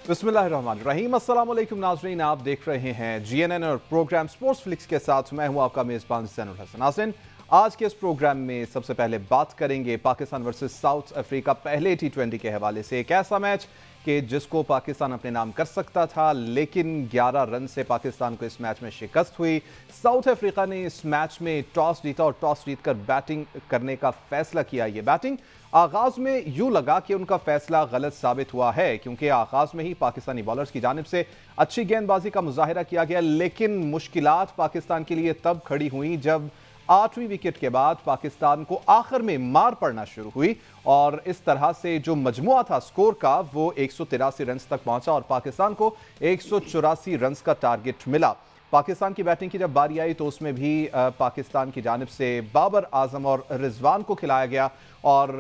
बिस्मिल्लाहिर्रहमानिर्रहीम। अस्सलाम वालेकुम नाज़रीन, आप देख रहे हैं GNN और प्रोग्राम स्पोर्ट्स फ्लिक्स के साथ मैं हूं आपका मेज़बान ज़ैनुल हसन। नाज़रीन, आज के इस प्रोग्राम में सबसे पहले बात करेंगे पाकिस्तान वर्सेस साउथ अफ्रीका पहले T20 के हवाले से। एक ऐसा मैच कि जिसको पाकिस्तान अपने नाम कर सकता था, लेकिन 11 रन से पाकिस्तान को इस मैच में शिकस्त हुई। साउथ अफ्रीका ने इस मैच में टॉस जीता और टॉस जीतकर बैटिंग करने का फैसला किया। ये बैटिंग आगाज में यूं लगा कि उनका फैसला गलत साबित हुआ है, क्योंकि आगाज में ही पाकिस्तानी बॉलर्स की जानिब से अच्छी गेंदबाजी का मुजाहिरा किया गया, लेकिन मुश्किलात पाकिस्तान के लिए तब खड़ी हुई जब 8वीं विकेट के बाद पाकिस्तान को आखिर में मार पड़ना शुरू हुई और इस तरह से जो मजमुआ था स्कोर का वो 183 रन तक पहुंचा और पाकिस्तान को 184 रन का टारगेट मिला। पाकिस्तान की बैटिंग की जब बारी आई तो उसमें भी पाकिस्तान की जानिब से बाबर आजम और रिजवान को खिलाया गया और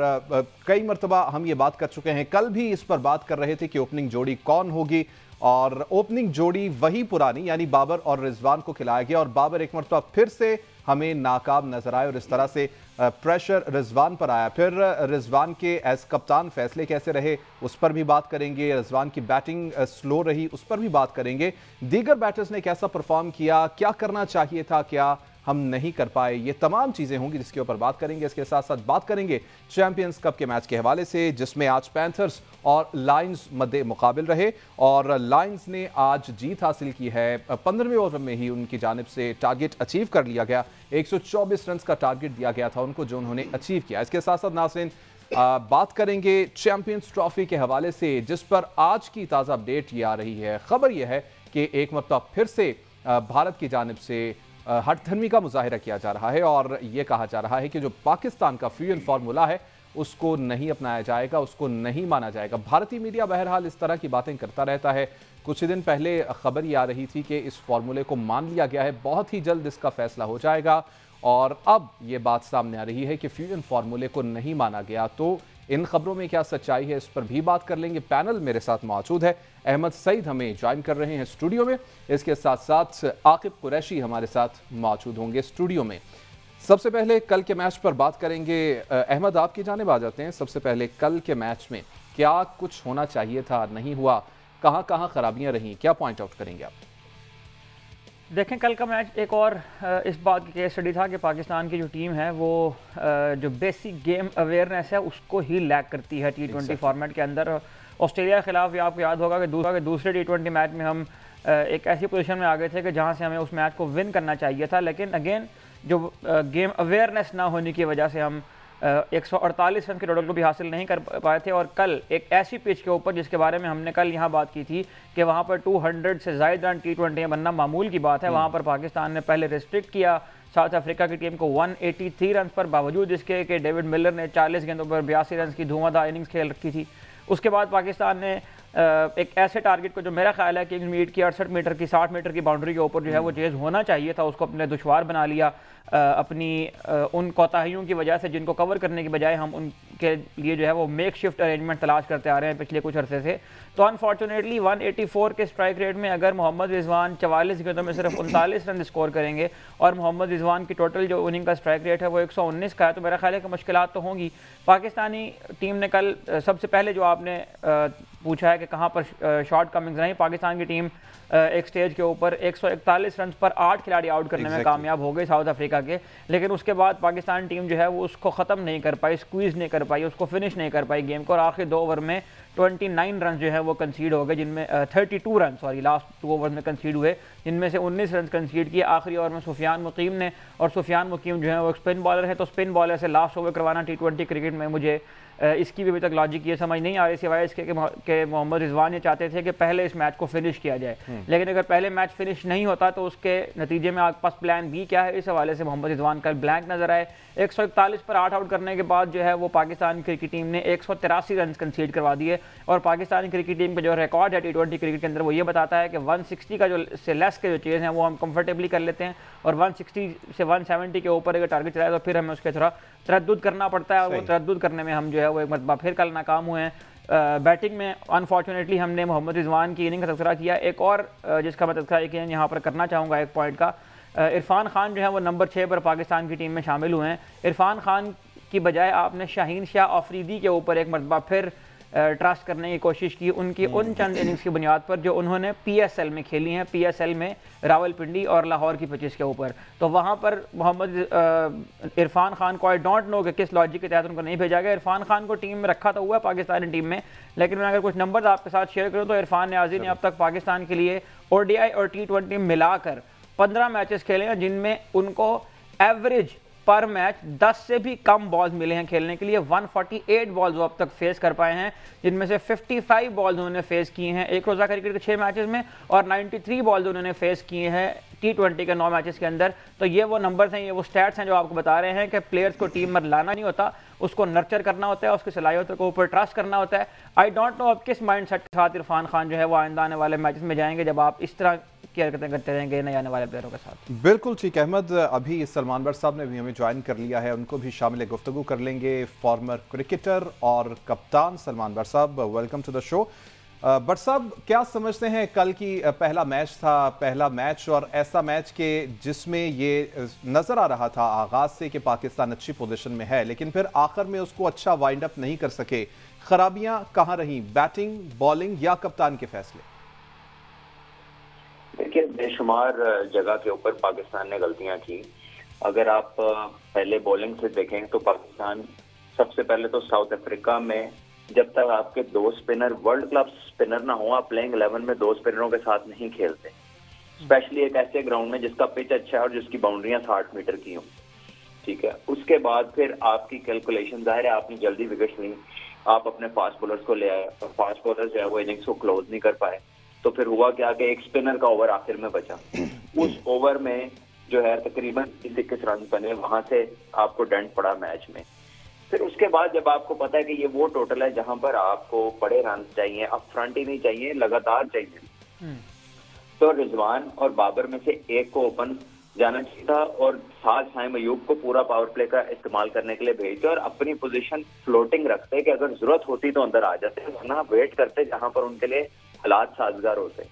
कई मरतबा हम ये बात कर चुके हैं, कल भी इस पर बात कर रहे थे कि ओपनिंग जोड़ी कौन होगी और ओपनिंग जोड़ी वही पुरानी यानी बाबर और रिजवान को खिलाया गया और बाबर एक मरतबा फिर से हमें नाकाम नजर आए और इस तरह से प्रेशर रिजवान पर आया। फिर रिजवान के एज कप्तान फैसले कैसे रहे उस पर भी बात करेंगे। रिजवान की बैटिंग स्लो रही उस पर भी बात करेंगे। दीगर बैटर्स ने कैसा परफॉर्म किया, क्या करना चाहिए था, क्या हम नहीं कर पाए, ये तमाम चीजें होंगी जिसके ऊपर बात करेंगे। इसके साथ साथ बात करेंगे चैंपियंस कप के मैच के हवाले से, जिसमें आज पैंथर्स और लायंस मद्दे मुकाबिल रहे और लायंस ने आज जीत हासिल की है। 15वें ओवर में ही उनकी जानिब से टारगेट अचीव कर लिया गया। 124 रन का टारगेट दिया गया था उनको, जो उन्होंने अचीव किया। इसके साथ साथ नाज़रीन बात करेंगे चैंपियंस ट्रॉफी के हवाले से, जिस पर आज की ताज़ा अपडेट ये आ रही है। खबर यह है कि एक मरतबा फिर से भारत की जानिब से हठधर्मी का मुजाहिरा किया जा रहा है और यह कहा जा रहा है कि जो पाकिस्तान का फ्यूजन फार्मूला है उसको नहीं अपनाया जाएगा, उसको नहीं माना जाएगा। भारतीय मीडिया बहरहाल इस तरह की बातें करता रहता है। कुछ दिन पहले खबर ये आ रही थी कि इस फार्मूले को मान लिया गया है, बहुत ही जल्द इसका फैसला हो जाएगा और अब ये बात सामने आ रही है कि फ्यूजन फार्मूले को नहीं माना गया। तो इन खबरों में क्या सच्चाई है, इस पर भी बात कर लेंगे। पैनल मेरे साथ मौजूद है, अहमद सईद हमें ज्वाइन कर रहे हैं स्टूडियो में। इसके साथ साथ आकिब कुरैशी हमारे साथ मौजूद होंगे स्टूडियो में। सबसे पहले कल के मैच पर बात करेंगे। अहमद, आपकी जानिब आ जाते हैं। सबसे पहले कल के मैच में क्या कुछ होना चाहिए था, नहीं हुआ, कहाँ कहाँ खराबियां रहीं, क्या पॉइंट आउट करेंगे आप? देखें, कल का मैच एक और इस बात की केस स्टडी था कि पाकिस्तान की जो टीम है वो जो बेसिक गेम अवेयरनेस है उसको ही लैक करती है T20 फॉर्मेट के अंदर। ऑस्ट्रेलिया के खिलाफ भी आपको याद होगा कि दूसरे T20 मैच में हम एक ऐसी पोजीशन में आ गए थे कि जहां से हमें उस मैच को विन करना चाहिए था, लेकिन अगेन जो गेम अवेयरनेस ना होने की वजह से हम 148 रन के टोटल को भी हासिल नहीं कर पाए थे। और कल एक ऐसी पिच के ऊपर जिसके बारे में हमने कल यहाँ बात की थी कि वहाँ पर 200 से ज़्यादा रन T20 में बनना मामूल की बात है, वहाँ पर पाकिस्तान ने पहले रिस्ट्रिक्ट किया साउथ अफ्रीका की टीम को 183 रन पर, बावजूद इसके कि डेविड मिलर ने 40 गेंदों पर 82 रन की धुआंधार इनिंग्स खेल रखी थी। उसके बाद पाकिस्तान ने एक ऐसे टारगेट को जो मेरा ख्याल है कि मीट की 68 मीटर की 60 मीटर की बाउंड्री के ऊपर जो है वो चेज़ होना चाहिए था, उसको अपने दुश्वार बना लिया अपनी उन कोताहियों की वजह से, जिनको कवर करने की बजाय हम उनके लिए जो है वो मेक शिफ्ट अरेंजमेंट तलाश करते आ रहे हैं पिछले कुछ अरसे से। तो अनफॉर्चुनेटली 184 के स्ट्राइक रेट में अगर मोहम्मद रिजवान 44 गेंदों में सिर्फ 39 रन स्कोर करेंगे और मोहम्मद रिजवान की टोटल जो इनिंग का स्ट्राइक रेट है वो 119 का है, तो मेरा ख्याल है कि मुश्किलात तो होंगी। पाकिस्तानी टीम ने कल सबसे पहले जो आपने पूछा है कि कहाँ पर शॉर्ट कमिंग्स रही, पाकिस्तान की टीम एक स्टेज के ऊपर 141 रन पर 8 खिलाड़ी आउट करने में कामयाब हो गई साउथ अफ्रीका के, लेकिन उसके बाद पाकिस्तान टीम जो है वो उसको ख़त्म नहीं कर पाई, स्क्वीज़ नहीं कर पाई, उसको फिनिश नहीं कर पाई गेम को और आखिरी 2 ओवर में 29 रन जो है वो कंसीड हो गए, जिनमें 32 रन लास्ट 2 ओवर में कंसीड हुए, जिनमें से 19 रन कंसीड किए आखिरी ओवर में सुफियान मुकीम ने। और सुफियान मुकीम जो है वो स्पिन बॉलर है, तो स्पिन बॉलर से लास्ट ओवर करवाना T20 क्रिकेट में मुझे इसकी भी अभी तक लॉजिक ये समझ नहीं आ रही, सिवाय इसके कि मोहम्मद रिजवान ये चाहते थे कि पहले इस मैच को फिनिश किया जाए, लेकिन अगर पहले मैच फिनिश नहीं होता तो उसके नतीजे में आपके पास प्लान बी क्या है। इस हवाले से मोहम्मद रिजवान कल ब्लैंक नजर आए। 141 पर 8 आउट करने के बाद जो है वो पाकिस्तान क्रिकेट टीम ने 183 रन कंसीड करवा दिए और पाकिस्तानी क्रिकेट टीम का जो रिकॉर्ड है T20 क्रिकेट के अंदर वो ये बताता है कि 160 का जो से लेस के जो चेज़ हैं वो हम कंफर्टेबली कर लेते हैं और 160 से 170 के ऊपर अगर टारगेट चलाए तो फिर हमें उसके थोड़ा तरद्दुद करना पड़ता है और वो तरद्दुद करने में हम जो है वो एक मरतबा फिर कल नाकाम हुए हैं। बैटिंग में अनफॉर्चुनेटली हमने मोहम्मद रिजवान की इनिंग का तज़किरा किया। एक और जिसका मैं तज़किरा यहाँ पर करना चाहूँगा एक पॉइंट का, इरफान खान जो है वो नंबर 6 पर पाकिस्तान की टीम में शामिल हुए हैं। इरफान खान की बजाय आपने शाहीन शाह अफरीदी के ऊपर एक मरतबा फिर ट्रस्ट करने की कोशिश की उनकी उन चंद इनिंग्स की बुनियाद पर जो उन्होंने PSL में खेली हैं, PSL में रावलपिंडी और लाहौर की पिचेस के ऊपर। तो वहाँ पर मोहम्मद इरफान खान को आई डोंट नो कि किस लॉजिक के तहत उनको नहीं भेजा गया। इरफान खान को टीम में रखा तो हुआ पाकिस्तानी टीम में, लेकिन मैं अगर कुछ नंबर्स आपके साथ शेयर करूँ तो इरफान न्याजी ने अब तक पाकिस्तान के लिए ODI और T20 मिलाकर 15 मैचेस खेले हैं, जिनमें उनको एवरेज पर मैच 10 से भी कम बॉल्स मिले हैं खेलने के लिए। 148 बॉल्स वो अब तक फेस कर पाए हैं, जिनमें से 55 बॉल्स उन्होंने फेस किए हैं एक रोज़ा क्रिकेट के 6 मैचेस में, और 93 बॉल्स उन्होंने फेस किए हैं T20 के 9 मैचेस के अंदर। तो ये वो नंबर्स हैं, ये वो स्टैट्स हैं जो आपको बता रहे हैं कि प्लेयर्स को टीम में लाना नहीं होता, उसको नर्चर करना होता है, उसकी सलाहियतों के ऊपर ट्रस्ट करना होता है। आई डोंट नो अब किस माइंड सेट के साथ इरफान खान जो है वो आइंदा आने वाले मैचेस में जाएंगे, जब आप इस तरह की हरकतें करते रहेंगे नए आने वाले प्लेयरों के साथ। बिल्कुल ठीक अहमद, अभी सलमान बट साहब ने भी हमें ज्वाइन कर लिया है, उनको भी शामिल गुफ्तगू कर लेंगे। फॉर्मर क्रिकेटर और कप्तान सलमान बट साहब, welcome to the show. Butt साहब, क्या समझते हैं कल की पहला मैच था, पहला मैच और ऐसा मैच के जिसमें ये नजर आ रहा था आगाज से कि पाकिस्तान अच्छी पोजीशन में है, लेकिन फिर आखिर में उसको अच्छा वाइंड अप नहीं कर सके। खराबियां कहां रही, बैटिंग, बॉलिंग या कप्तान के फैसले? देखिए, बेशुमार जगह के ऊपर पाकिस्तान ने गलतियां की। अगर आप पहले बॉलिंग से देखें तो पाकिस्तान सबसे पहले तो साउथ अफ्रीका में जब तक आपके 2 स्पिनर वर्ल्ड क्लास स्पिनर ना हो, आप प्लेइंग 11 में 2 स्पिनरों के साथ नहीं खेलते, स्पेशली एक ऐसे ग्राउंड में जिसका पिच अच्छा है और जिसकी बाउंड्रियां 60 मीटर की हों। ठीक है, उसके बाद फिर आपकी कैलकुलेशन, जाहिर है आपने जल्दी विकेट ली, आप अपने फास्ट बॉलर्स को ले आए, फास्ट बॉलर जो है वो इनिंग्स को क्लोज नहीं कर पाए, तो फिर हुआ क्या कि एक स्पिनर का ओवर आखिर में बचा। उस ओवर में जो है तकरीबन 21 रन बने, वहां से आपको डेंट पड़ा मैच में। फिर उसके बाद जब आपको पता है कि ये वो टोटल है जहां पर आपको बड़े रन चाहिए, अब फ्रंट ही नहीं चाहिए, लगातार चाहिए, तो रिजवान और बाबर में से एक को ओपन जाना चाहिए था और साथ साइम अयूब को पूरा पावर प्ले का इस्तेमाल करने के लिए भेजते और अपनी पोजीशन फ्लोटिंग रखते कि अगर जरूरत होती तो अंदर आ जाते, वरना वेट करते जहां पर उनके लिए हालात साजगार होते।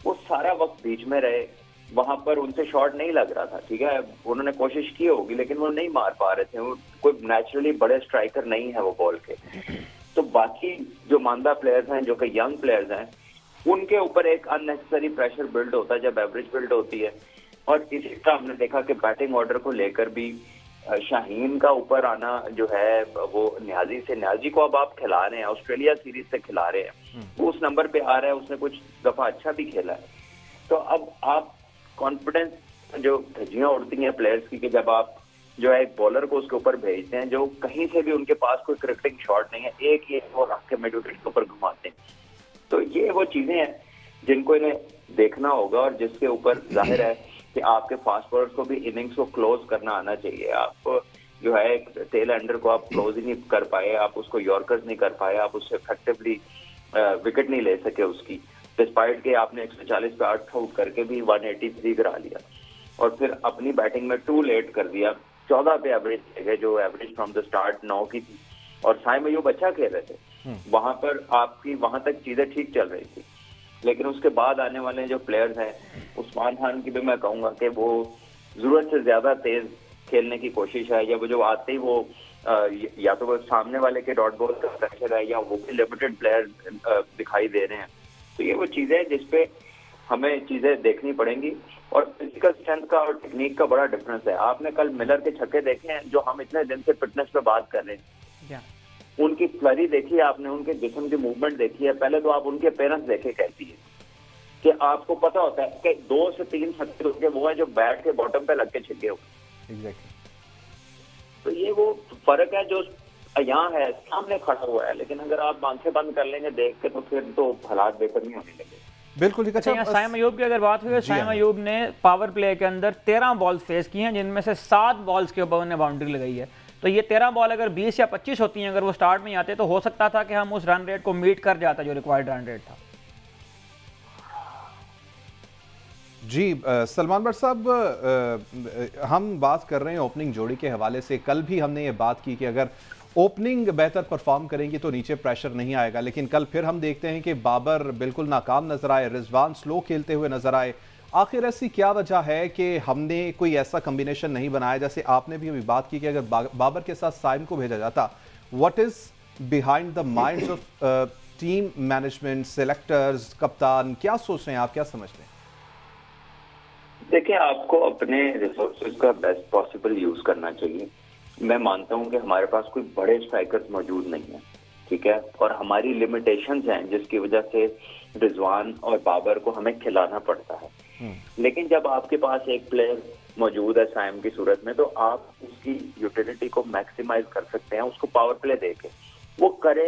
वो सारा वक्त बीच में रहे, वहां पर उनसे शॉट नहीं लग रहा था। ठीक है, उन्होंने कोशिश की होगी लेकिन वो नहीं मार पा रहे थे, वो कोई नेचुरली बड़े स्ट्राइकर नहीं है वो बॉल के। तो बाकी जो मानदा प्लेयर्स हैं, जो कि यंग प्लेयर्स हैं, उनके ऊपर एक अननेसेसरी प्रेशर बिल्ड होता है जब एवरेज बिल्ड होती है। और इसी तरह हमने देखा कि बैटिंग ऑर्डर को लेकर भी शाहीन का ऊपर आना जो है वो न्याजी को अब आप खिला रहे हैं, ऑस्ट्रेलिया सीरीज से खिला रहे हैं, वो उस नंबर पे आ रहा है, उसने कुछ दफा अच्छा भी खेला है। तो अब आप कॉन्फिडेंस जो धज्जियां उड़ती हैं प्लेयर्स की कि जब आप जो है एक बॉलर को उसके ऊपर भेजते हैं जो कहीं से भी उनके पास कोई क्रिकेटिंग शॉट नहीं है, एक ही वो रख के मिड विकेट के ऊपर घुमाते हैं। तो ये वो चीजें हैं जिनको इन्हें देखना होगा और जिसके ऊपर जाहिर है कि आपके फास्ट बॉलर्स को भी इनिंग्स को क्लोज करना आना चाहिए। आप जो है टेल एंडर को आप क्लोज ही नहीं कर पाए, आप उसको यॉर्कर्स नहीं कर पाए, आप उससे इफेक्टिवली विकेट नहीं ले सके उसकी, डिस्पाइट के आपने 140 पे 8 आउट करके भी 183 गिरा लिया और फिर अपनी बैटिंग में टू लेट कर दिया। 14 पे एवरेज है जो एवरेज फ्रॉम द स्टार्ट 9 की थी और साइम अयूब अच्छा खेल रहे थे, वहां पर आपकी वहां तक चीजें ठीक चल रही थी। लेकिन उसके बाद आने वाले जो प्लेयर्स हैं, उस्मान खान की भी मैं कहूंगा कि वो जरूरत से ज्यादा तेज खेलने की कोशिश है, या वो जो आते ही वो या तो वो सामने वाले के डॉट बॉल का प्रेशर है या वो भी लिमिटेड प्लेयर दिखाई दे रहे हैं। तो ये वो चीजें हैं जिसपे हमें चीजें देखनी पड़ेंगी और फिजिकल स्ट्रेंथ का और टेक्निक का बड़ा डिफरेंस है। आपने कल मिलर के छक्के देखे हैं जो हम इतने दिन से फिटनेस पे बात कर रहे हैं, उनकी फ्लरी देखी है आपने, उनके जिस्म की मूवमेंट देखी है, पहले तो आप उनके पेरेंट्स देखे कैसी है कि आपको पता होता है कि 2 से 3 छक्के उनके वो है जो बैट के बॉटम पे लग के छिके हुए। तो ये वो फर्क है जो यहाँ है, सामने खड़ा हुआ है, लेकिन अगर आप आंखें बंद कर लेंगे देख के तो फिर तो हालात बेहतर नहीं होने लगे। बिल्कुल ठीक है। साइम अयूब की अगर बात हुई, साइम अयूब ने पावर प्ले के अंदर 13 बॉल्स फेस की हैं, जिनमें से 7 बॉल्स के ऊपर उन्हें बाउंड्री लगाई है। तो ये 13 बॉल अगर 20 या 25 होती हैं, अगर वो स्टार्ट में आते तो हो सकता था कि हम उस रन रेट को मीट कर जाता जो रिक्वायर्ड रन रेट था। जी सलमान बट साहब, हम बात कर रहे हैं ओपनिंग जोड़ी के हवाले से। कल भी हमने ये बात की कि अगर ओपनिंग बेहतर परफॉर्म करेंगी तो नीचे प्रेशर नहीं आएगा, लेकिन कल फिर हम देखते हैं कि बाबर बिल्कुल नाकाम नजर आए, रिजवान स्लो खेलते हुए नजर आए। आखिर ऐसी क्या वजह है कि हमने कोई ऐसा कॉम्बिनेशन नहीं बनाया? जैसे आपने भी अभी बात की कि अगर बाबर के साथ साइम को भेजा जाता, what is behind the minds of team management, selectors, कप्तान, क्या सोच रहे हैं आप, क्या समझते हैं? देखिए, आपको अपने रिसोर्सेज का बेस्ट पॉसिबल यूज करना चाहिए। मैं मानता हूं कि हमारे पास कोई बड़े स्ट्राइकर्स मौजूद नहीं है, ठीक है, और हमारी लिमिटेशंस हैं जिसकी वजह से रिजवान और बाबर को हमें खिलाना पड़ता है। लेकिन जब आपके पास एक प्लेयर मौजूद है साइम की सूरत में, तो आप उसकी यूटिलिटी को मैक्सिमाइज कर सकते हैं, उसको पावर प्ले देके वो करे,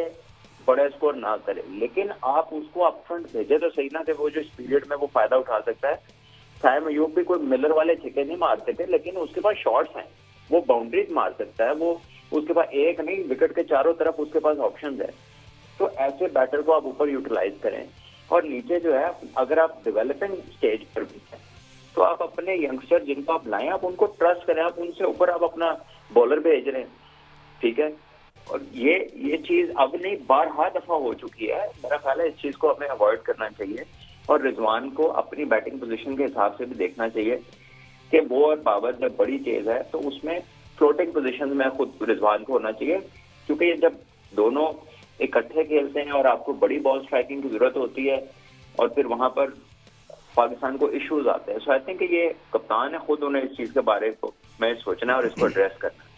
बड़े स्कोर ना करे, लेकिन आप उसको अपफ्रंट भेजे तो सही ना थे। वो जो इस पीरियड में वो फायदा उठा सकता है। साइम अयूब भी कोई मिलर वाले छिके नहीं मारते थे, लेकिन उसके पास शॉट्स हैं, वो बाउंड्रीज मार सकता है, वो उसके पास एक नहीं विकेट के चारों तरफ उसके पास ऑप्शंस है। तो ऐसे बैटर को आप ऊपर यूटिलाइज करें, और नीचे जो है अगर आप डेवलपिंग स्टेज पर भी हैं तो आप अपने यंगस्टर जिनको आप लाएं, आप उनको ट्रस्ट करें, आप उनसे ऊपर आप अपना बॉलर भेज रहे हैं, ठीक है। और ये चीज अब नहीं, बारहा दफा हो चुकी है। मेरा ख्याल है इस चीज को हमें अवॉइड करना चाहिए, और रिजवान को अपनी बैटिंग पोजीशन के हिसाब से भी देखना चाहिए कि वो और बाबर जब बड़ी चेज है तो उसमें फ्लोटिंग पोजीशन में खुद रिजवान को होना चाहिए, क्योंकि ये जब दोनों इकट्ठे खेलते हैं और आपको बड़ी बॉल स्ट्राइकिंग की जरूरत होती है और फिर वहां पर पाकिस्तान को इश्यूज आते हैं। सो आई थिंक ये कप्तान है खुद, उन्हें इस चीज के बारे में सोचना है और इसको एड्रेस करना है।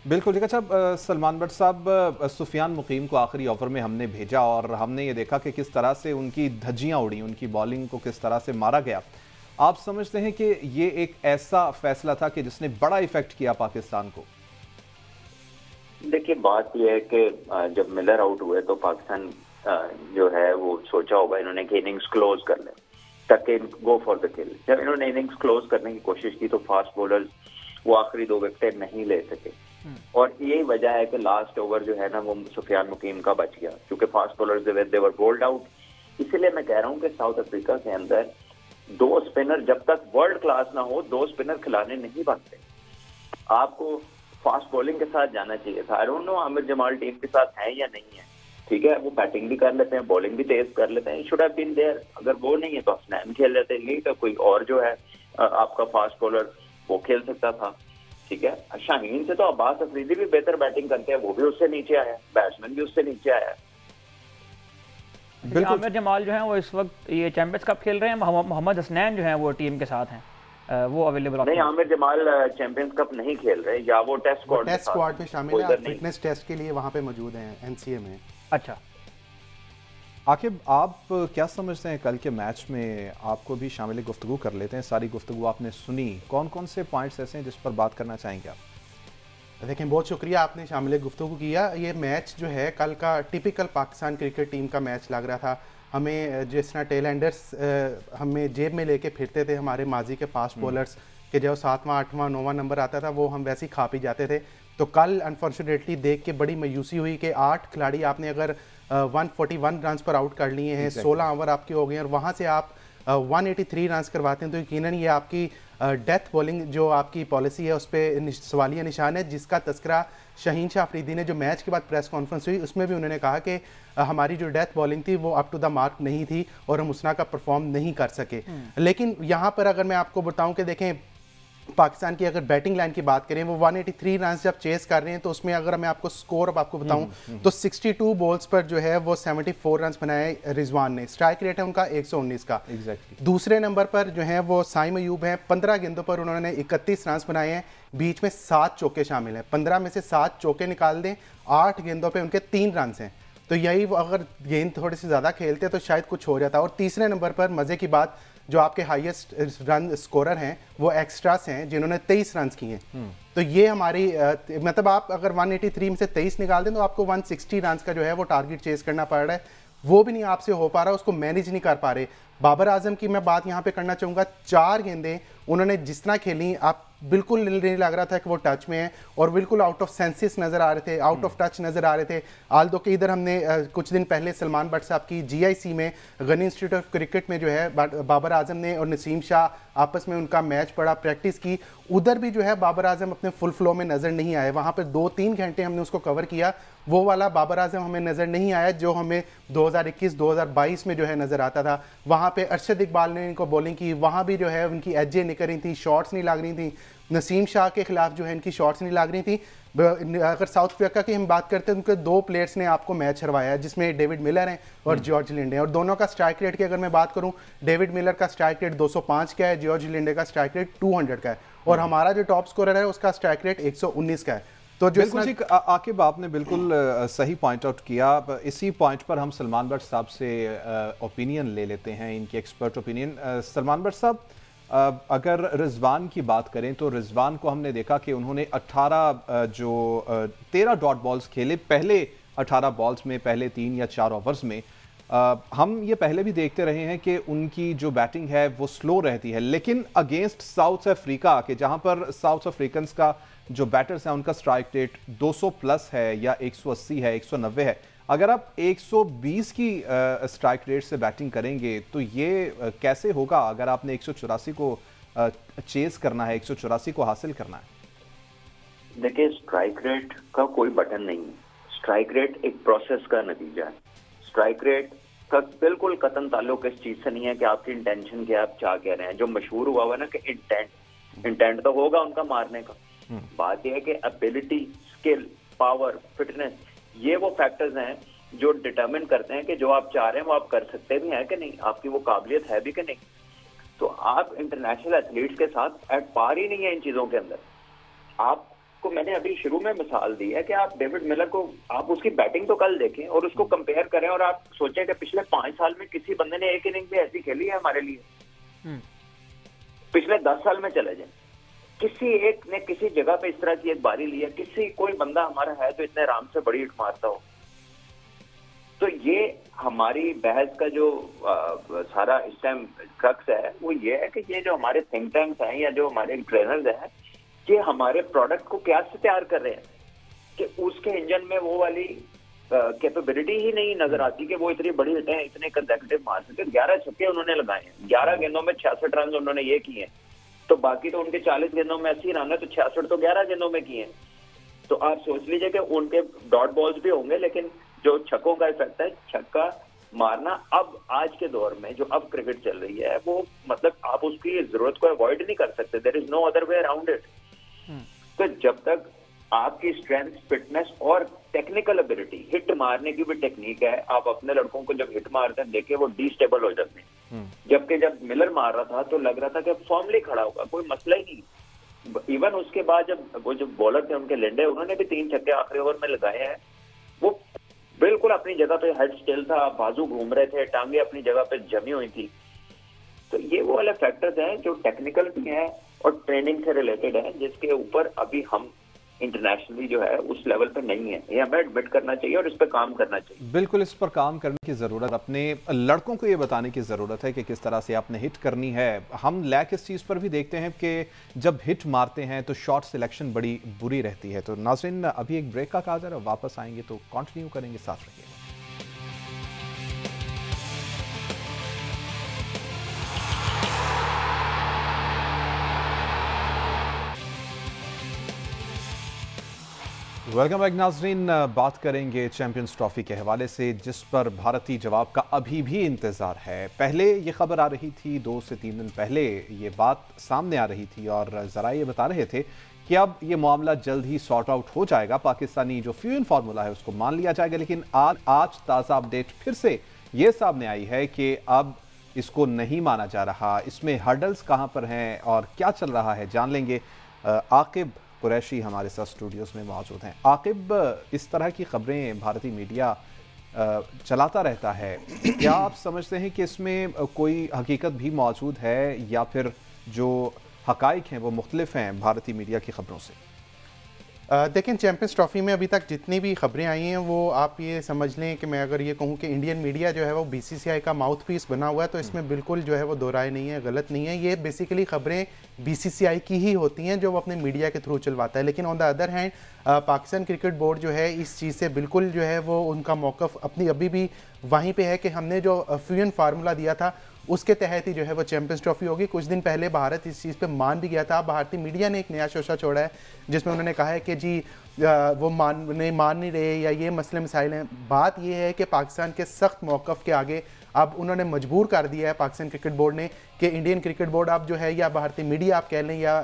बिल्कुल ठीक है। अच्छा सलमान बट साहब, सुफियान मुकीम को आखिरी ओवर में हमने भेजा और हमने ये देखा कि किस तरह से उनकी धज्जियां उड़ी, उनकी बॉलिंग को किस तरह से मारा गया। आप समझते हैं कि ये एक ऐसा फैसला था कि जिसने बड़ा इफेक्ट किया पाकिस्तान को? देखिए, बात यह है कि जब मिलर आउट हुए तो पाकिस्तान जो है वो सोचा होगा इन्होंने कि इनिंग्स क्लोज कर ले ताकि गो फॉर द किल। जब इन्होंने इनिंग्स क्लोज करने की कोशिश की तो फास्ट बॉलर्स वो आखिरी 2 विकेट नहीं ले सके, और यही वजह है कि लास्ट ओवर जो है ना वो सुफियान मुकीम का बच गया, क्योंकि फास्ट बॉलर्स दे वर बोल्ड आउट। इसीलिए मैं कह रहा हूँ कि साउथ अफ्रीका के अंदर 2 स्पिनर जब तक वर्ल्ड क्लास ना हो 2 स्पिनर खिलाने नहीं बनते। आपको फास्ट बॉलिंग के साथ जाना चाहिए था। I don't know Aamir Jamal team के साथ है या नहीं है, ठीक है, वो बैटिंग भी कर लेते हैं, बॉलिंग भी तेज कर लेते हैं, शुड हैव बीन देयर। अगर वो नहीं है तो हसनैन खेल लेते हैं, नहीं तो कोई और जो है आपका फास्ट बॉलर वो खेल सकता था, ठीक है। शाहीन से तो अब्बास अफरीदी भी बेहतर बैटिंग करते हैं, वो भी उससे नीचे आया, बैट्समैन भी उससे नीचे आया। आमिर जमाल जो है वो इस वक्त ये चैंपियंस कप खेल रहे हैं, मोहम्मद हसनैन जो है वो टीम के साथ हैं, वो अवेलेबल नहीं। आमिर जमाल चैंपियंस कप नहीं खेल रहे, या वो टेस्ट स्क्वाड में शामिल है, फिटनेस टेस्ट के लिए वहां पे मौजूद हैं एनसीए में। अच्छा, आकिब आप क्या समझते हैं कल के मैच में? आपको भी शामिल गुफ्तगू कर लेते हैं, सारी गुफ्तगू आपने सुनी, कौन कौन से पॉइंट्स ऐसे हैं जिस पर बात करना चाहेंगे आप? देखें, बहुत शुक्रिया आपने शामिल गुफ्तगू किया। ये मैच जो है कल का टिपिकल पाकिस्तान क्रिकेट टीम का मैच लग रहा था। हमें जिस तरह टेलएंडर्स हमें जेब में लेके फिरते थे हमारे माजी के फास्ट बॉलर्स के, जो 7वां 8वां 9वां नंबर आता था वो हम वैसे ही खा पी जाते थे। तो कल अनफॉर्चुनेटली देख के बड़ी मायूसी हुई कि 8 खिलाड़ी आपने अगर 141 रन पर आउट कर लिए हैं, 16 ओवर आपके हो गए और वहाँ से आप 183 रन करवाते हैं, तो यकीनन ये आपकी डेथ बॉलिंग जो आपकी पॉलिसी है उस पर सवालिया निशान है, जिसका तस्करा शाहीन शाह अफरीदी ने जो मैच के बाद प्रेस कॉन्फ्रेंस हुई उसमें भी उन्होंने कहा कि हमारी जो डेथ बॉलिंग थी वो अप टू द मार्क नहीं थी और हम उसना का परफॉर्म नहीं कर सके। लेकिन यहाँ पर अगर मैं आपको बताऊँ कि देखें, पाकिस्तान की अगर बैटिंग लाइन की बात करें, वो 183 रन जब चेस कर रहे हैं तो उसमें अगर मैं आपको स्कोर अब आपको बताऊं तो 62 बॉल्स पर जो है वो 74 रन बनाए रिजवान ने। स्ट्राइक रेट है उनका 119 का। दूसरे नंबर पर जो है वो साइम अयूब हैं, 15 गेंदों पर उन्होंने 31 रन बनाए हैं, बीच में 7 चौके शामिल हैं। 15 में से 7 चौके निकाल दें, 8 गेंदों पर उनके 3 रन हैं, तो यही अगर गेंद थोड़ी सी ज़्यादा खेलते तो शायद कुछ हो जाता। और तीसरे नंबर पर मज़े की बात, जो आपके हाईएस्ट रन स्कोरर हैं वो एक्स्ट्रास हैं जिन्होंने 23 रन किए हैं। तो ये हमारी मतलब आप अगर 183 में से 23 निकाल दें तो आपको 160 रन का जो है वो टारगेट चेस करना पड़ रहा है, वो भी नहीं आपसे हो पा रहा, उसको मैनेज नहीं कर पा रहे। बाबर आजम की मैं बात यहाँ पे करना चाहूँगा, 4 गेंदें उन्होंने जिस तरह खेली, आप बिल्कुल नहीं लग रहा था कि वो टच में है और बिल्कुल आउट ऑफ सेंसेस नज़र आ रहे थे, आउट ऑफ टच नज़र आ रहे थे। आल्दो के इधर हमने कुछ दिन पहले सलमान बट साहब की GIC में गनी इंस्टीट्यूट ऑफ क्रिकेट में जो है बाबर आजम ने और नसीम शाह आपस में उनका मैच पड़ा, प्रैक्टिस की, उधर भी जो है बाबर आजम अपने फुल फ्लो में नज़र नहीं आए। वहाँ पर 2-3 घंटे हमने उसको कवर किया, वो वाला बाबर आजम हमें नज़र नहीं आया जो हमें 2021-2022 में जो है नज़र आता था। वहाँ पे अरशद इकबाल ने इनको बॉलिंग की, वहाँ भी जो है उनकी एजें निकल रही थी, शॉट्स नहीं लग रही थी। नसीम शाह के खिलाफ जो है इनकी शॉट्स नहीं लग रही थी। अगर साउथ अफ्रीका की हम बात करते हैं, उनके 2 प्लेयर्स ने आपको मैच हरवाया है, जिसमें डेविड मिलर हैं और जॉर्ज लिंडे हैं, और दोनों का स्ट्राइक रेट की अगर मैं बात करूं, डेविड मिलर का स्ट्राइक रेट 205 का है, जॉर्ज लिंडे का स्ट्राइक रेट 200 का है, और हमारा जो टॉप स्कोरर है उसका स्ट्राइक रेट 119 का है। तो जो बिल्कुल जी, आकिब आपने बिल्कुल सही पॉइंट आउट किया। इसी पॉइंट पर हम सलमान बट साहब से ओपिनियन ले लेते हैं, इनकी एक्सपर्ट ओपिनियन। सलमान बट साहब, अगर रिजवान की बात करें तो रिजवान को हमने देखा कि उन्होंने 13 डॉट बॉल्स खेले पहले 18 बॉल्स में, पहले 3 या 4 ओवर्स में। हम ये पहले भी देखते रहे हैं कि उनकी जो बैटिंग है वो स्लो रहती है, लेकिन अगेंस्ट साउथ अफ्रीका के, जहां पर साउथ अफ्रीकन्स का जो बैटर्स हैं उनका स्ट्राइक रेट 200 प्लस है या 180 है, 190 है, अगर आप 120 की स्ट्राइक रेट से बैटिंग करेंगे तो ये कैसे होगा अगर आपने 184 को चेस करना है, 184 को हासिल करना है? देखिए, स्ट्राइक रेट का कोई बटन नहीं है। स्ट्राइक रेट एक प्रोसेस का नतीजा है। स्ट्राइक रेट का बिल्कुल कतन ताल्लुक इस चीज से नहीं है कि आपकी इंटेंशन क्या, आप क्या कह रहे हैं। जो मशहूर हुआ हुआ ना कि इंटेंट तो होगा उनका मारने का, बात यह है कि एबिलिटी, स्किल, पावर, फिटनेस, ये वो फैक्टर्स हैं जो डिटरमिन करते हैं कि जो आप चाह रहे हैं वो आप कर सकते भी हैं कि नहीं, आपकी वो काबिलियत है भी कि नहीं। तो आप इंटरनेशनल एथलीट्स के साथ एट पार ही नहीं है इन चीजों के अंदर। आपको मैंने अभी शुरू में मिसाल दी है कि आप डेविड मिलर को, आप उसकी बैटिंग तो कल देखें और उसको कंपेयर करें और आप सोचें कि पिछले 5 साल में किसी बंदे ने एक इनिंग भी ऐसी खेली है हमारे लिए। पिछले 10 साल में चले जाए, किसी एक ने किसी जगह पे इस तरह की एक बारी ली है, किसी कोई बंदा हमारा है तो इतने आराम से बड़ी हिट मारता हो। तो ये हमारी बहस का जो सारा इस टाइम क्रक्स है वो ये है कि ये जो हमारे थिंक टैंक्स हैं या जो हमारे ट्रेनर्स हैं, ये हमारे प्रोडक्ट को क्या से तैयार कर रहे हैं कि उसके इंजन में वो वाली कैपेबिलिटी ही नहीं नजर आती कि वो इतनी बड़ी हिटें इतने कंसेक्यूटिव मार सके। 11 छक्के उन्होंने लगाए हैं, 11 गेंदों में 66 रन उन्होंने ये किए हैं, तो बाकी तो उनके 40 गेंदों में 80 रन है, तो 66 तो 11 गेंदों में किए। तो आप सोच लीजिए कि उनके डॉट बॉल्स भी होंगे, लेकिन जो छक्कों का इफेक्ट है, छक्का मारना अब आज के दौर में जो अब क्रिकेट चल रही है वो मतलब आप उसकी जरूरत को अवॉइड नहीं कर सकते। There is no other way around it. तो जब तक आपकी स्ट्रेंथ, फिटनेस और टेक्निकल एबिलिटी, हिट मारने की भी टेक्निक है, आप अपने लड़कों को जब हिट मारते हैं देखिए वो डिस्टेबल हो जाते हैं। जबकि जब मिलर मार रहा था तो लग रहा था कि फॉर्मली खड़ा होगा, कोई मसला ही नहीं। इवन उसके बाद जब वो जो बॉलर थे उनके लिंडे, उन्होंने भी 3 छक्के आखिरी ओवर में लगाए हैं। वो बिल्कुल अपनी जगह पे हेड स्टिल था, बाजू घूम रहे थे, टांगे अपनी जगह पे जमी हुई थी। तो ये वो वाले फैक्टर्स हैं जो टेक्निकल भी हैं और ट्रेनिंग से रिलेटेड है, जिसके ऊपर अभी हम इंटरनेशनली जो है उस लेवल पे नहीं है। ये हमें एडमिट करना चाहिए और इस पर काम करना चाहिए। बिल्कुल, इस पर काम करने की ज़रूरत, अपने लड़कों को ये बताने की ज़रूरत है कि किस तरह से आपने हिट करनी है। हम लैक इस चीज़ पर भी देखते हैं कि जब हिट मारते हैं तो शॉट सिलेक्शन बड़ी बुरी रहती है। तो नाज़रीन, अभी एक ब्रेक का कहा जा रहा है, वापस आएंगे तो कंटिन्यू करेंगे, साथ रहिएगा। वेलकम बैक नाजरीन। बात करेंगे चैंपियंस ट्रॉफी के हवाले से, जिस पर भारतीय जवाब का अभी भी इंतज़ार है। पहले ये खबर आ रही थी, 2 से 3 दिन पहले ये बात सामने आ रही थी और ज़रा ये बता रहे थे कि अब ये मामला जल्द ही सॉर्ट आउट हो जाएगा, पाकिस्तानी जो फ्यूजन फार्मूला है उसको मान लिया जाएगा। लेकिन आज ताज़ा अपडेट फिर से ये सामने आई है कि अब इसको नहीं माना जा रहा। इसमें हर्डल्स कहाँ पर हैं और क्या चल रहा है, जान लेंगे। आकिब कुरैशी हमारे साथ स्टूडियोज में मौजूद हैं। आकिब, इस तरह की खबरें भारतीय मीडिया चलाता रहता है, क्या आप समझते हैं कि इसमें कोई हकीकत भी मौजूद है या फिर जो हकाइक हैं वो मुख्तलिफ हैं भारतीय मीडिया की खबरों से? देखें, चैंपियंस ट्रॉफी में अभी तक जितनी भी खबरें आई हैं वो आप ये समझ लें कि मैं अगर ये कहूँ कि इंडियन मीडिया जो है वो बीसीसीआई का माउथ पीस बना हुआ है, तो इसमें बिल्कुल जो है वो दो राय नहीं है, गलत नहीं है। ये बेसिकली खबरें बीसीसीआई की ही होती हैं जो वो अपने मीडिया के थ्रू चलवाता है। लेकिन on the other hand Pakistan cricket board जो है इस चीज़ से बिल्कुल जो है वो उनका मौक़िफ़ अपनी अभी भी वहीं पे है कि हमने जो फ्यूजन फार्मूला दिया था उसके तहत ही जो है वो चैंपियंस ट्रॉफी होगी। कुछ दिन पहले भारत इस चीज़ पे मान भी गया था। भारतीय मीडिया ने एक नया शोशा छोड़ा है जिसमें उन्होंने कहा है कि जी वो मान नहीं रहे या ये मसले मसाइल हैं। बात ये है कि पाकिस्तान के सख्त मौक़िफ़ के आगे अब उन्होंने मजबूर कर दिया है पाकिस्तान क्रिकेट बोर्ड ने कि इंडियन क्रिकेट बोर्ड अब जो है, या भारतीय मीडिया आप कह लें या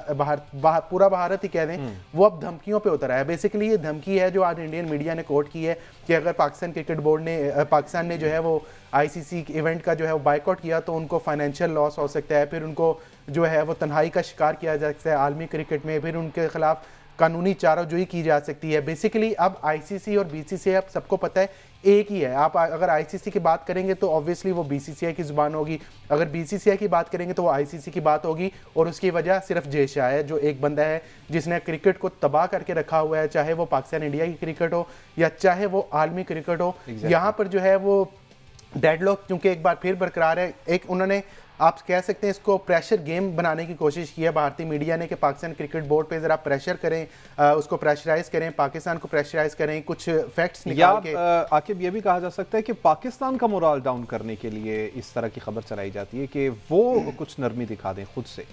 पूरा भारत ही कह दें, वो अब धमकियों पे उतर है। बेसिकली ये धमकी है जो आज इंडियन मीडिया ने कोट की है कि अगर पाकिस्तान ने जो है वो आईसीसी इवेंट का जो है वो बाइकआउट किया तो उनको फाइनेंशियल लॉस हो सकता है, फिर उनको जो है वो तन्हाई का शिकार किया जा सकता है आलमी क्रिकेट में, फिर उनके खिलाफ कानूनी चाराजोई की जा सकती है। बेसिकली अब आईसीसी और बीसीसीआई अब सबको पता है एक ही है। आप अगर आईसीसी की बात करेंगे तो ऑब्वियसली वो बीसीसीआई की जुबान होगी, अगर बीसीसीआई की बात करेंगे तो वो आईसीसी की बात होगी। और उसकी वजह सिर्फ जय शाह है, जो एक बंदा है जिसने क्रिकेट को तबाह करके रखा हुआ है, चाहे वो पाकिस्तान इंडिया की क्रिकेट हो या चाहे वो आलमी क्रिकेट हो। यहाँ पर जो है वो डेडलॉक चूंकि एक बार फिर बरकरार है। एक उन्होंने आप कह सकते हैं इसको प्रेशर गेम बनाने की कोशिश की है भारतीय मीडिया ने कि पाकिस्तान क्रिकेट बोर्ड पे जरा प्रेशर करें, उसको प्रेशराइज करें, पाकिस्तान को प्रेशराइज करें, कुछ फैक्ट्स निकाल के। आकिब ये भी कहा जा सकता है कि पाकिस्तान का मोरल डाउन करने के लिए इस तरह की खबर चलाई जाती है कि वो कुछ नरमी दिखा दें खुद से।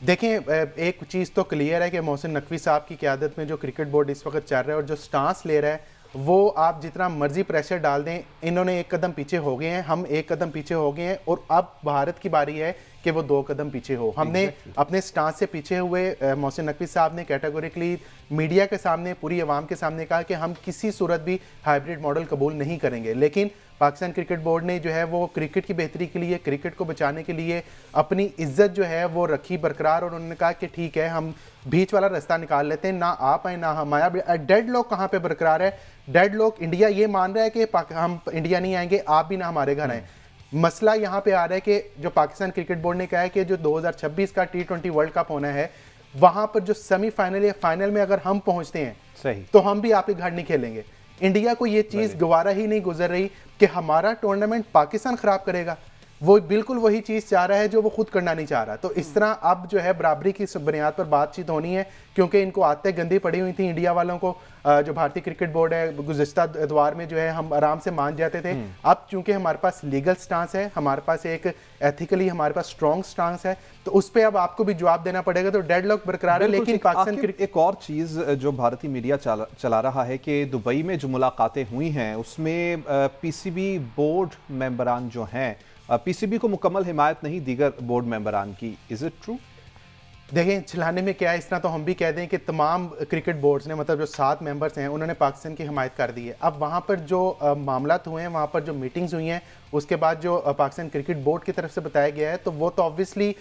देखें, एक चीज़ तो क्लियर है कि मोहसिन नकवी साहब की क़यादत में जो क्रिकेट बोर्ड इस वक्त चल रहा है और जो स्टांस ले रहा है, वो आप जितना मर्जी प्रेशर डाल दें, इन्होंने एक कदम पीछे हो गए हैं, हम एक कदम पीछे हो गए हैं और अब भारत की बारी है कि वो 2 कदम पीछे हो। हमने अपने स्टांस से पीछे हुए। मोहसिन नकवी साहब ने कैटेगोरिकली मीडिया के सामने, पूरी आवाम के सामने कहा कि हम किसी सूरत भी हाइब्रिड मॉडल कबूल नहीं करेंगे। लेकिन पाकिस्तान क्रिकेट बोर्ड ने जो है वो क्रिकेट की बेहतरी के लिए, क्रिकेट को बचाने के लिए अपनी इज्जत जो है वो रखी बरकरार और उन्होंने कहा कि ठीक है, हम बीच वाला रास्ता निकाल लेते हैं, ना आप आए ना हम आया। डेड लॉक कहाँ पे बरकरार है? डेड लॉक इंडिया ये मान रहा है कि हम इंडिया नहीं आएंगे, आप भी ना हमारे घर आए। मसला यहाँ पे आ रहा है कि जो पाकिस्तान क्रिकेट बोर्ड ने कहा है कि जो 2026 का T20 वर्ल्ड कप होना है, वहां पर जो सेमीफाइनल या फाइनल में अगर हम पहुंचते हैं सही, तो हम भी आपके घर नहीं खेलेंगे। इंडिया को ये चीज गवारा ही नहीं गुजर रही कि हमारा टूर्नामेंट पाकिस्तान खराब करेगा। वो बिल्कुल वही चीज चाह रहा है जो वो खुद करना नहीं चाह रहा। तो इस तरह अब जो है बराबरी की बुनियाद पर बातचीत होनी है, क्योंकि इनको आदतें गंदी पड़ी हुई थी इंडिया वालों को। जो भारतीय क्रिकेट बोर्ड है, गुज़िश्ता दौर में जो है हम आराम से मान जाते थे। अब चूंकि हमारे पास लीगल स्टांस है, हमारे पास एक एथिकली हमारे पास स्ट्रॉन्ग स्टांस है, तो उस पर अब आपको भी जवाब देना पड़ेगा। तो डेडलॉक बरकरार है। लेकिन पाकिस्तान एक और चीज जो भारतीय मीडिया चला रहा है कि दुबई में जो मुलाकातें हुई हैं उसमें पीसीबी बोर्ड मेंबरान जो हैं, पीसीबी को मुकम्मल हिमायत नहीं दीगर बोर्ड मेंबरान की। Is it true? देखें, चलाने में क्या है, इस तरह तो हम भी कह दें कि तमाम क्रिकेट बोर्ड्स ने, मतलब जो 7 मेंबर्स हैं, उन्होंने पाकिस्तान की हिमायत कर दी है। अब वहाँ पर जो मामलात हुए हैं, वहाँ पर जो मीटिंग्स हुई हैं, उसके बाद जो पाकिस्तान क्रिकेट बोर्ड की तरफ से बताया गया है, तो वो तो ऑब्वियसली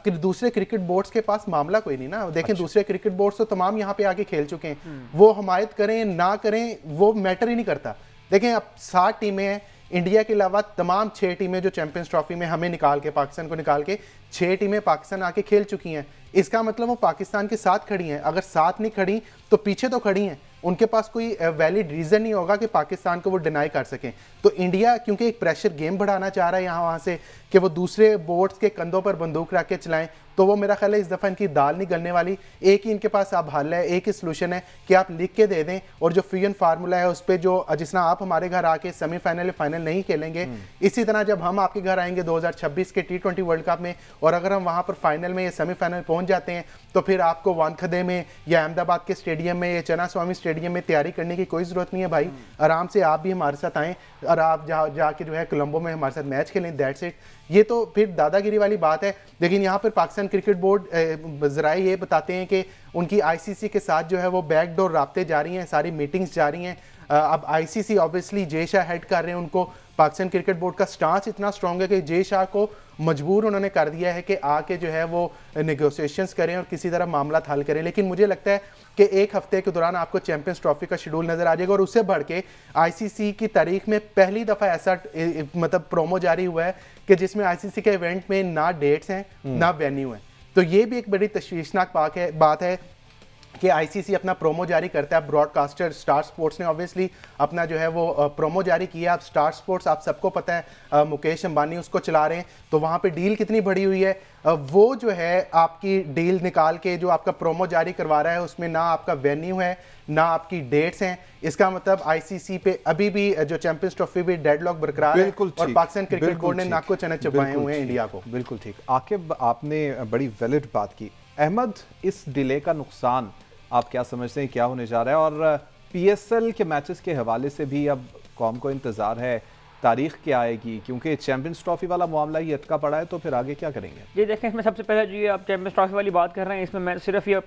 दूसरे क्रिकेट बोर्ड्स के पास मामला कोई नहीं ना। देखें, दूसरे क्रिकेट बोर्ड्स तो तमाम यहाँ पे आके खेल चुके हैं, वो हिमायत करें ना करें वो मैटर ही नहीं करता। देखें, अब 7 टीमें हैं, इंडिया के अलावा तमाम 6 टीमें जो चैंपियंस ट्रॉफी में हमें निकाल के, पाकिस्तान को निकाल के 6 टीमें पाकिस्तान आके खेल चुकी हैं। इसका मतलब वो पाकिस्तान के साथ खड़ी हैं। अगर साथ नहीं खड़ी तो पीछे तो खड़ी हैं। उनके पास कोई वैलिड रीजन नहीं होगा कि पाकिस्तान को वो डिनाई कर सकें। तो इंडिया क्योंकि एक प्रेशर गेम बढ़ाना चाह रहा है यहाँ वहाँ से कि वो दूसरे बोर्ड्स के कंधों पर बंदूक रख के चलाएं, तो वो मेरा ख्याल है इस दफ़ा इनकी दाल नहीं गलने वाली। एक ही इनके पास अब हल है, एक ही सोल्यूशन है कि आप लिख के दे दें और जो फ्यूजन फार्मूला है उस पर जो जिस तरह आप हमारे घर आके सेमीफाइनल फाइनल नहीं खेलेंगे, इसी तरह जब हम आपके घर आएंगे 2026 के T20 वर्ल्ड कप में और अगर हम वहाँ पर फाइनल में या सेमीफाइनल पहुँच जाते हैं तो फिर आपको वानखदे में या अहमदाबाद के स्टेडियम में या चना स्वामी स्टेडियम में तैयारी करने की कोई ज़रूरत नहीं है भाई। आराम से आप भी हमारे साथ आएँ और आप जाके जो है कोलंबो में हमारे साथ मैच खेलें, दैट्स इट। ये तो फिर दादागिरी वाली बात है। लेकिन यहाँ पर पाकिस्तान क्रिकेट बोर्ड ज़राए ये बताते हैं कि उनकी आईसीसी के साथ जो है वो बैकडोर राब्ते जारी हैं, सारी मीटिंग्स जारी हैं। अब ICC obviously Jay Shah head कर रहे हैं उनको। पाकिस्तान क्रिकेट बोर्ड का स्टांस इतना स्ट्रॉन्ग है कि जय शाह को मजबूर उन्होंने कर दिया है कि आके जो है वो नेगोशिएशंस करें और किसी तरह मामला हल करें। लेकिन मुझे लगता है कि 1 हफ्ते के दौरान आपको चैंपियंस ट्रॉफी का शेड्यूल नजर आ जाएगा और उससे बढ़ के आईसीसी की तारीख में पहली दफ़ा ऐसा मतलब प्रोमो जारी हुआ है कि जिसमें आईसीसी के इवेंट में ना डेट्स हैं ना वेन्यू है। तो ये भी एक बड़ी तशवीशनाक बात है कि आईसीसी अपना प्रोमो जारी करता है। ब्रॉडकास्टर स्टार स्पोर्ट्स ने ऑब्वियसली अपना जो है वो प्रोमो जारी किया। अब स्टार स्पोर्ट्स आप सबको पता है मुकेश अंबानी उसको चला रहे हैं, तो वहाँ पे डील कितनी बड़ी हुई है। वो जो है आपकी डील निकाल के जो आपका प्रोमो जारी करवा रहा है उसमें ना आपका वेन्यू है ना आपकी डेट्स हैं। इसका मतलब आईसीसी पे अभी भी जो चैंपियंस ट्रॉफी भी डेडलॉक बरकरार है और पाकिस्तान क्रिकेट बोर्ड ने नाक को चने चबाए हुए हैं इंडिया को। बिल्कुल ठीक। आकिब, आपने बड़ी वैलिड बात की। अहमद, इस डिले का नुकसान आप क्या समझते हैं क्या होने जा रहा है? और PSL के मैचेस के हवाले से भी अब कौम को इंतज़ार है, तारीख क्या आएगी, क्योंकि चैंपियंस ट्रॉफी वाला मामला ही अटका पड़ा है, तो फिर आगे क्या करेंगे? जी देखें, इसमें सबसे पहले जो ये आप चैंपियंस ट्रॉफी वाली बात कर रहे हैं, इसमें मैं सिर्फ ये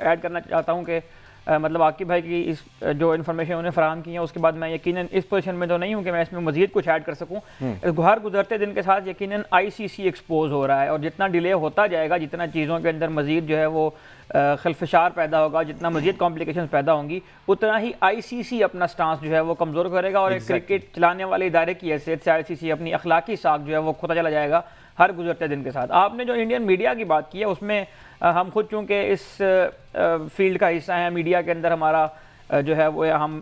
ऐड करना चाहता हूँ कि मतलब आकिब भाई की इस जो इन्फॉर्मेशन उन्हें फराहम की है, उसके बाद मैं यकीनन इस पोजीशन में तो नहीं हूँ कि मैं इसमें मजीद कुछ ऐड कर सकूँ। हर गुजरते दिन के साथ यकीनन ICC एक्सपोज हो रहा है, और जितना डिले होता जाएगा, जितना चीज़ों के अंदर मजीद जो है वो खलफशार पैदा होगा, जितना मजीद कॉम्प्लिकेशन पैदा होंगी, उतना ही ICC अपना स्टांस जो है वो कमज़ोर करेगा, और एक क्रिकेट चलाने वाले इदारे की हैसियत से ICC अपनी अखलाकी साख जो है वो खोता चला जाएगा हर गुजरते दिन के साथ। आपने जो इंडियन मीडिया की बात की है, उसमें हम खुद चूँकि इस फील्ड का हिस्सा है, मीडिया के अंदर हमारा जो है वो हम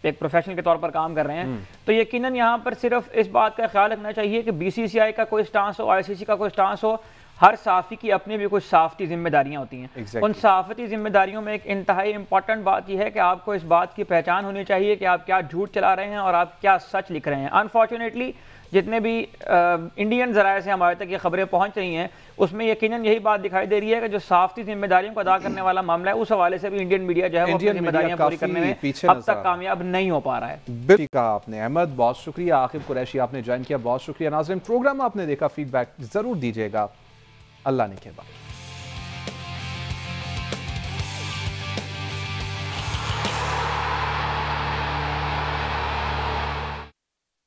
एक प्रोफेशनल के तौर पर काम कर रहे हैं, तो यकीनन यहाँ पर सिर्फ इस बात का ख्याल रखना चाहिए कि BCCI का कोई स्टांस हो, ICC का कोई स्टांस हो, हर साफ़ी की अपनी भी कुछ साफ़ती जिम्मेदारियाँ होती हैं। उन साफ़ती जिम्मेदारियों में एक इंतहाई इंपॉर्टेंट बात यह है कि आपको इस बात की पहचान होनी चाहिए कि आप क्या झूठ चला रहे हैं और आप क्या सच लिख रहे हैं। अनफॉर्चुनेटली जितने भी इंडियन ज़राए से हमारे तक ये खबरें पहुंच रही हैं, उसमें यकीनन यही बात दिखाई दे रही है कि जो साफ़ती जिम्मेदारियों को अदा करने वाला मामला है, उस हवाले से भी इंडियन मीडिया जो है वो अपनी जिम्मेदारियां पूरी करने में अब तक कामयाब नहीं हो पा रहा है। बिल्कुल कहा आपने अहमद, बहुत शुक्रिया। आकिब कुरैशी आपने ज्वाइन किया, बहुत शुक्रिया। नाज़रीन, प्रोग्राम आपने देखा, फीडबैक ज़रूर दीजिएगा। अल्लाह ने के बाद।